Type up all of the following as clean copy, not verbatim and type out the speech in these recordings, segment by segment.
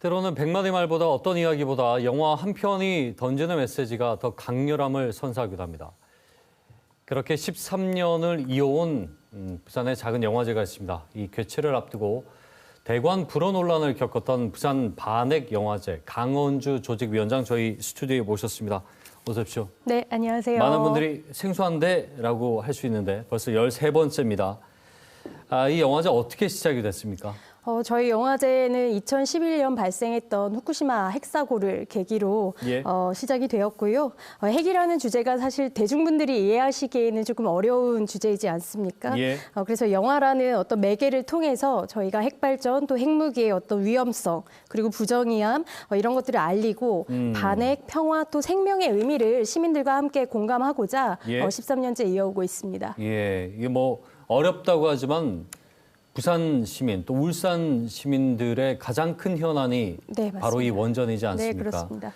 때로는 백마디 말보다 어떤 이야기보다 영화 한 편이 던지는 메시지가 더 강렬함을 선사하기도 합니다. 그렇게 13년을 이어온 부산의 작은 영화제가 있습니다. 이 개최를 앞두고 대관 불허 논란을 겪었던 부산 반액영화제 강원주 조직위원장 저희 스튜디오에 모셨습니다. 어서 오십시오. 네, 안녕하세요. 많은 분들이 생소한데라고 할 수 있는데 벌써 13번째입니다. 이 영화제 어떻게 시작이 됐습니까? 저희 영화제는 2011년 발생했던 후쿠시마 핵사고를 계기로 시작이 되었고요. 핵이라는 주제가 사실 대중분들이 이해하시기에는 조금 어려운 주제이지 않습니까? 그래서 영화라는 어떤 매개를 통해서 저희가 핵발전 또 핵무기의 어떤 위험성 그리고 부정의함 이런 것들을 알리고 반핵, 평화 또 생명의 의미를 시민들과 함께 공감하고자 13년째 이어오고 있습니다. 이게 뭐 어렵다고 하지만 부산 시민 또 울산 시민들의 가장 큰 현안이 바로 이 원전이지 않습니까? 네, 그렇습니다.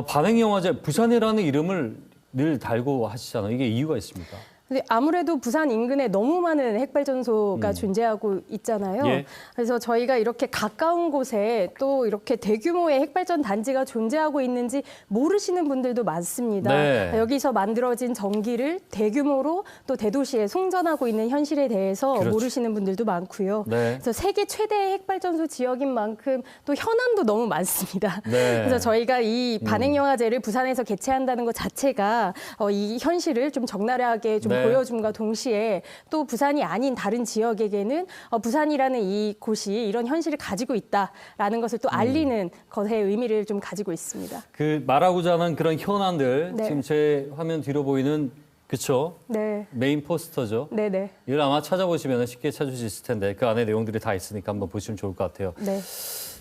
반핵영화제 부산이라는 이름을 늘 달고 하시잖아요. 이게 이유가 있습니까? 근데 아무래도 부산 인근에 너무 많은 핵발전소가 존재하고 있잖아요. 그래서 저희가 이렇게 가까운 곳에 또 이렇게 대규모의 핵발전 단지가 존재하고 있는지 모르시는 분들도 많습니다. 여기서 만들어진 전기를 대규모로 또 대도시에 송전하고 있는 현실에 대해서 모르시는 분들도 많고요. 그래서 세계 최대의 핵발전소 지역인 만큼 또 현안도 너무 많습니다. 그래서 저희가 이 반핵영화제를 부산에서 개최한다는 것 자체가 이 현실을 좀 적나라하게 좀 보여줌과 동시에 또 부산이 아닌 다른 지역에게는 부산이라는 이 곳이 이런 현실을 가지고 있다라는 것을 또 알리는 것의 의미를 좀 가지고 있습니다. 그 말하고자 하는 그런 현안들 지금 제 화면 뒤로 보이는 그쵸? 메인 포스터죠. 이걸 아마 찾아보시면 쉽게 찾을 수 있을 텐데 그 안에 내용들이 다 있으니까 한번 보시면 좋을 것 같아요.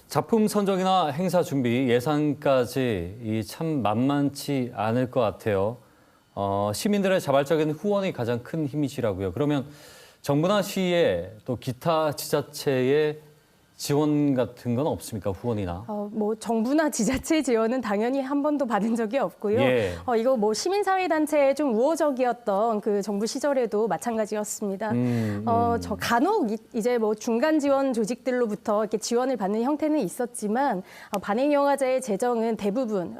작품 선정이나 행사 준비, 예산까지 참 만만치 않을 것 같아요. 시민들의 자발적인 후원이 가장 큰 힘이시라고요. 그러면 정부나 시에 또 기타 지자체의 지원 같은 건 없습니까? 후원이나? 뭐 정부나 지자체 지원은 당연히 한 번도 받은 적이 없고요. 이거 뭐 시민사회단체에 좀 우호적이었던 그 정부 시절에도 마찬가지였습니다. 저 간혹 이제 뭐 중간 지원 조직들로부터 이렇게 지원을 받는 형태는 있었지만 반핵영화제의 재정은 대부분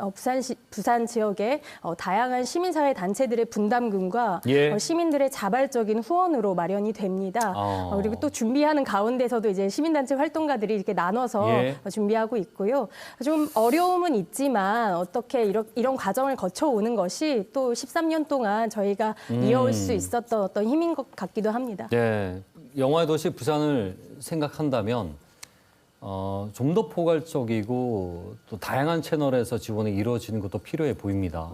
부산 지역의 다양한 시민사회 단체들의 분담금과 시민들의 자발적인 후원으로 마련이 됩니다. 그리고 또 준비하는 가운데서도 이제 시민단체 활동 가들이 이렇게 나눠서 준비하고 있고요. 좀 어려움은 있지만 어떻게 이런 과정을 거쳐오는 것이 또 13년 동안 저희가 이어올 수 있었던 어떤 힘인 것 같기도 합니다. 영화의 도시 부산을 생각한다면 좀 더 포괄적이고 또 다양한 채널에서 지원이 이루어지는 것도 필요해 보입니다.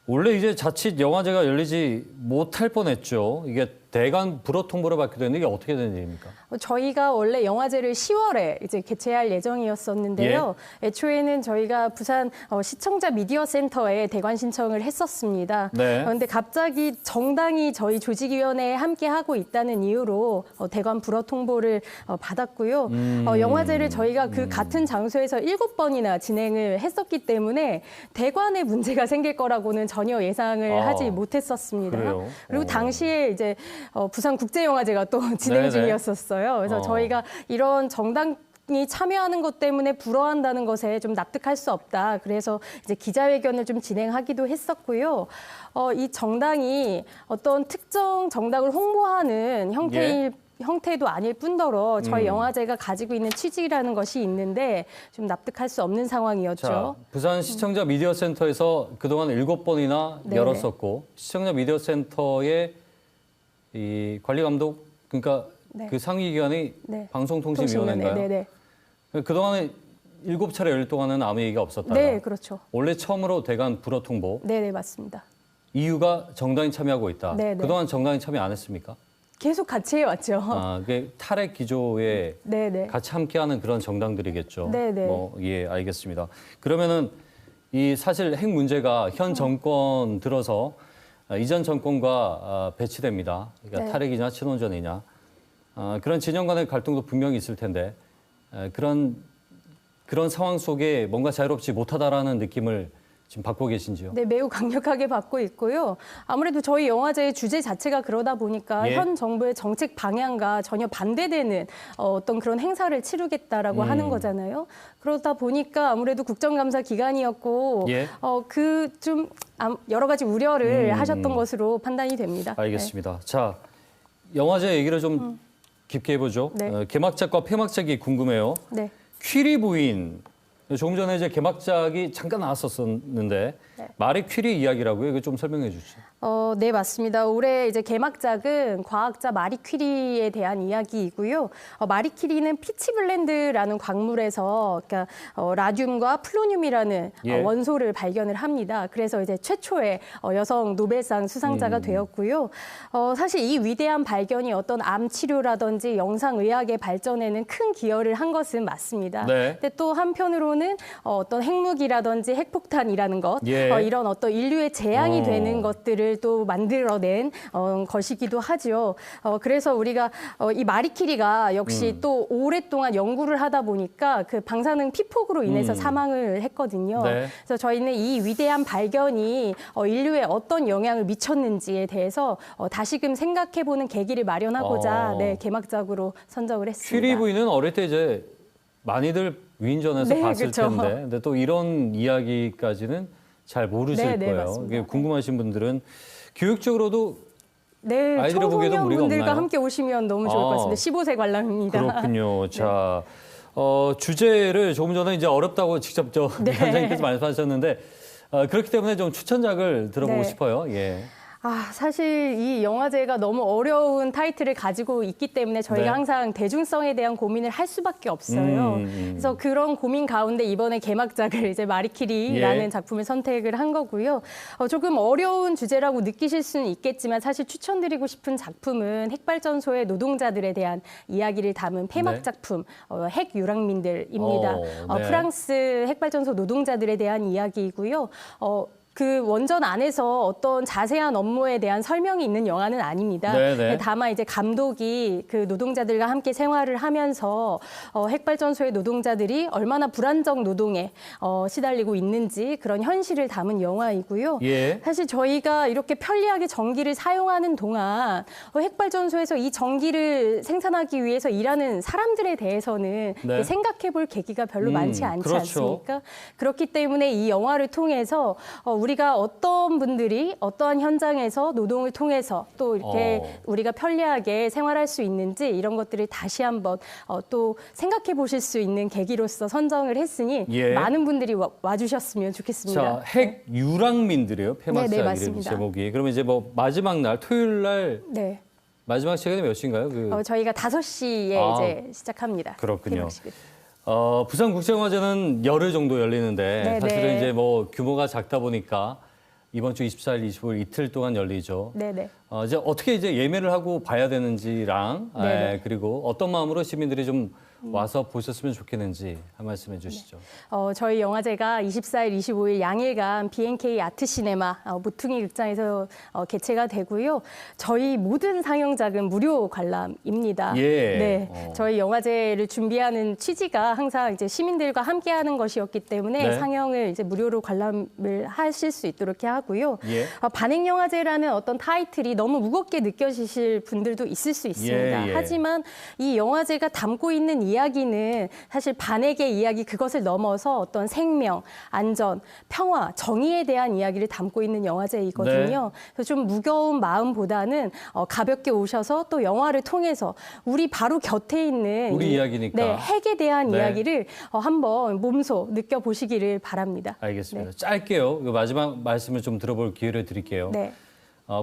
원래 이제 자칫 영화제가 열리지 못할 뻔했죠. 이게 대관 불허 통보를 받게 되는 게 어떻게 된 일입니까? 저희가 원래 영화제를 10월에 이제 개최할 예정이었었는데요. 애초에는 저희가 부산 시청자 미디어 센터에 대관 신청을 했었습니다. 그런데 갑자기 정당이 저희 조직위원회에 함께 하고 있다는 이유로 대관 불허 통보를 받았고요. 영화제를 저희가 그 같은 장소에서 7번이나 진행을 했었기 때문에 대관에 문제가 생길 거라고는 전혀 예상을 하지 못했었습니다. 그리고 당시에 이제 부산 국제영화제가 또 진행 중이었었어요. 그래서 저희가 이런 정당이 참여하는 것 때문에 불허한다는 것에 좀 납득할 수 없다. 그래서 이제 기자회견을 좀 진행하기도 했었고요. 이 정당이 어떤 특정 정당을 홍보하는 형태도 아닐 뿐더러 저희 영화제가 가지고 있는 취지라는 것이 있는데 좀 납득할 수 없는 상황이었죠. 자, 부산 시청자 미디어 센터에서 그동안 7번이나 열었었고 시청자 미디어 센터의 이 관리 감독 그러니까 그 상위 기관이 방송통신위원회인가요? 그동안에 7차례 열릴 동안은 아무 얘기가 없었다가 그렇죠. 원래 처음으로 대관 불허 통보. 맞습니다. 이유가 정당이 참여하고 있다. 그동안 정당이 참여 안 했습니까? 계속 같이 해왔죠. 그게 탈핵 기조에 같이 함께하는 그런 정당들이겠죠. 알겠습니다. 그러면은 이 사실 핵 문제가 현 정권 들어서 이전 정권과 배치됩니다. 그러니까 탈핵이냐 친원전이냐. 그런 진영 간의 갈등도 분명히 있을 텐데 그런 상황 속에 뭔가 자유롭지 못하다라는 느낌을 지금 받고 계신지요? 네, 매우 강력하게 받고 있고요. 아무래도 저희 영화제의 주제 자체가 그러다 보니까 현 정부의 정책 방향과 전혀 반대되는 어떤 그런 행사를 치르겠다라고 하는 거잖아요. 그러다 보니까 아무래도 국정감사 기간이었고 그 좀 여러 가지 우려를 하셨던 것으로 판단이 됩니다. 알겠습니다. 자, 영화제 얘기를 좀 깊게 해보죠. 개막작과 폐막작이 궁금해요. 퀴리 부인. 조금 전에 이제 개막작이 잠깐 나왔었는데 마리 퀴리 이야기라고요? 이거 좀 설명해 주시죠. 네, 맞습니다. 올해 이제 개막작은 과학자 마리 퀴리에 대한 이야기이고요. 마리 퀴리는 피치블렌드라는 광물에서 그러니까 라듐과 플루늄이라는 원소를 발견을 합니다. 그래서 이제 최초의 여성 노벨상 수상자가 되었고요. 사실 이 위대한 발견이 어떤 암 치료라든지 영상의학의 발전에는 큰 기여를 한 것은 맞습니다. 근데 또 한편으로는 어떤 핵무기라든지 핵폭탄이라는 것, 이런 어떤 인류의 재앙이 되는 것들을 또 만들어낸 것이기도 하죠. 그래서 우리가 이 마리 퀴리가 역시 또 오랫동안 연구를 하다 보니까 그 방사능 피폭으로 인해서 사망을 했거든요. 그래서 저희는 이 위대한 발견이 인류에 어떤 영향을 미쳤는지에 대해서 다시금 생각해보는 계기를 마련하고자 개막작으로 선정을 했습니다. 퀴리 부인은 어릴 때 이제 많이들 위인전에서 봤을 텐데, 근데 또 이런 이야기까지는 잘 모르실 거예요. 이게 궁금하신 분들은 교육적으로도 아이들을 보기에도 무리가 없나요? 청소년분들과 함께 오시면 너무 좋을 것 같습니다. 15세 관람입니다. 그렇군요. 자, 주제를 조금 전에 이제 어렵다고 직접 위원장님께서 말씀하셨는데 그렇기 때문에 좀 추천작을 들어보고 싶어요. 사실 이 영화제가 너무 어려운 타이틀을 가지고 있기 때문에 저희가 항상 대중성에 대한 고민을 할 수밖에 없어요. 그래서 그런 고민 가운데 이번에 개막작을 이제 마리 퀴리라는 작품을 선택을 한 거고요. 조금 어려운 주제라고 느끼실 수는 있겠지만 사실 추천드리고 싶은 작품은 핵발전소의 노동자들에 대한 이야기를 담은 폐막 작품 핵유랑민들입니다. 프랑스 핵발전소 노동자들에 대한 이야기이고요. 그 원전 안에서 어떤 자세한 업무에 대한 설명이 있는 영화는 아닙니다. 다만 이제 감독이 그 노동자들과 함께 생활을 하면서 핵발전소의 노동자들이 얼마나 불안정 노동에 시달리고 있는지 그런 현실을 담은 영화이고요. 사실 저희가 이렇게 편리하게 전기를 사용하는 동안 핵발전소에서 이 전기를 생산하기 위해서 일하는 사람들에 대해서는 생각해 볼 계기가 별로 많지 않지 않습니까? 그렇기 때문에 이 영화를 통해서 우리가 어떤 분들이 어떠한 현장에서 노동을 통해서 또 이렇게 우리가 편리하게 생활할 수 있는지 이런 것들을 다시 한번 또 생각해 보실 수 있는 계기로서 선정을 했으니 많은 분들이 와주셨으면 좋겠습니다. 자, 핵유랑민들이에요. 폐막작 이름 제목이. 그러면 이제 뭐 마지막 날 토요일 날 마지막 시간이 몇 시인가요? 저희가 5시에 이제 시작합니다. 그렇군요. 부산국제영화제는 열흘 정도 열리는데 사실은 이제 뭐 규모가 작다 보니까 이번 주 24일, 25일 이틀 동안 열리죠. 이제 어떻게 이제 예매를 하고 봐야 되는지랑 그리고 어떤 마음으로 시민들이 좀 와서 보셨으면 좋겠는지 한 말씀 해주시죠. 저희 영화제가 24일, 25일 양일간 B&K 아트시네마 모퉁이 극장에서 개최가 되고요. 저희 모든 상영작은 무료 관람입니다. 저희 영화제를 준비하는 취지가 항상 이제 시민들과 함께하는 것이었기 때문에 상영을 이제 무료로 관람을 하실 수 있도록 이렇게 하고요. 반핵영화제라는 어떤 타이틀이 너무 무겁게 느껴지실 분들도 있을 수 있습니다. 하지만 이 영화제가 담고 있는 이야기는 사실 반핵의 이야기 그것을 넘어서 어떤 생명, 안전, 평화, 정의에 대한 이야기를 담고 있는 영화제이거든요. 그래서 좀 무거운 마음보다는 가볍게 오셔서 또 영화를 통해서 우리 바로 곁에 있는 우리 이야기니까 핵에 대한 이야기를 한번 몸소 느껴보시기를 바랍니다. 알겠습니다. 짧게요. 마지막 말씀을 좀 들어볼 기회를 드릴게요.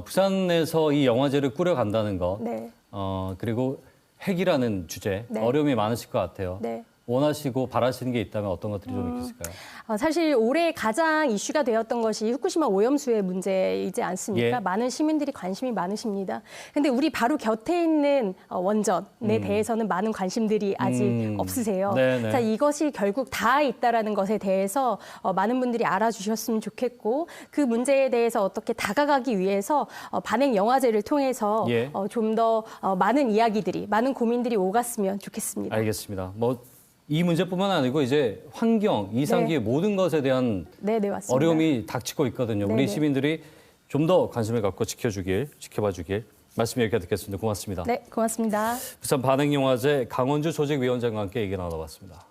부산에서 이 영화제를 꾸려간다는 것, 그리고 핵이라는 주제, 어려움이 많으실 것 같아요. 원하시고 바라시는 게 있다면 어떤 것들이 좀 있을까요? 사실 올해 가장 이슈가 되었던 것이 후쿠시마 오염수의 문제이지 않습니까? 많은 시민들이 관심이 많으십니다. 근데 우리 바로 곁에 있는 원전에 대해서는 많은 관심들이 아직 없으세요. 자, 이것이 결국 다 있다라는 것에 대해서 많은 분들이 알아주셨으면 좋겠고 그 문제에 대해서 어떻게 다가가기 위해서 반핵 영화제를 통해서 좀 더 많은 이야기들이, 많은 고민들이 오갔으면 좋겠습니다. 알겠습니다. 이 문제뿐만 아니고 이제 환경, 이상기의 모든 것에 대한 맞습니다. 어려움이 닥치고 있거든요. 우리 시민들이 좀 더 관심을 갖고 지켜봐 주길. 말씀 여기까지 듣겠습니다. 고맙습니다. 네, 고맙습니다. 부산 반응영화제 강원주 조직위원장과 함께 얘기 나눠봤습니다.